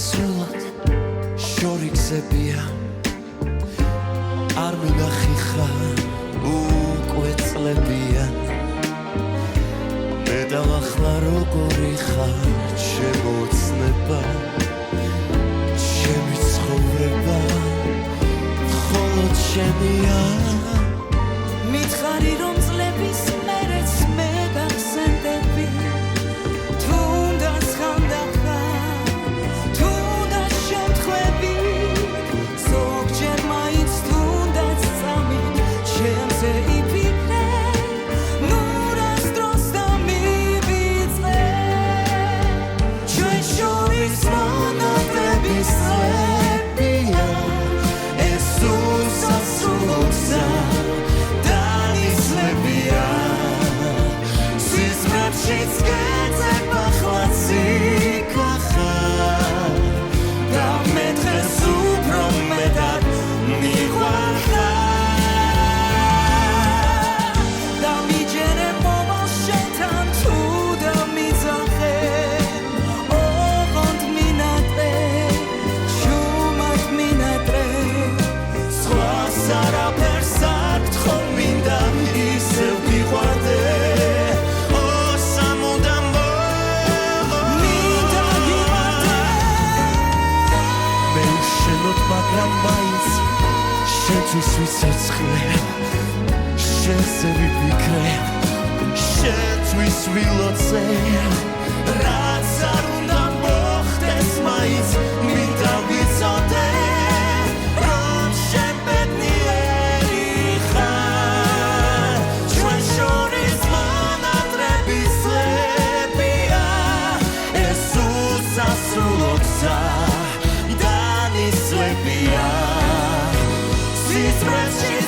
სრულად შორი გზებია არ მინახი ხარ უკვე წლებია მე დავახლა როგორი ხარ ჩემო ცნება ჩემი ცხოვრება მხოლოდ შენია მითხარი რომ წლების მერეც მე გახსენდები თუნდაც ხანდახან თუნდაც შემთხვევი ზოგჯერ მაინც თუნდაც წამით ჩემზე იფიქრე ნუ რას დროს დამივიწყე ჩვენ შორის მონატრების წლებია ეს უსასრულო გზა She's got a pahlaci kahar Da metre su prometat mighar Da mi jene momal shetan tu da mi zachem Ogont minatre shumat minatre Swa sara persakt chominda isev migharte მაგრამ მაინც შენთვის ვიცოცხლე შენზე ვიფიქრე შენთვის ვილოცე რაც არ უნდა მოხდეს მაინც მინდა ვიცოდე რომ შენ ბედნიერი ხარ ჩვენ შორის მონატრების წლებია ეს უსასრულო გზა Sweet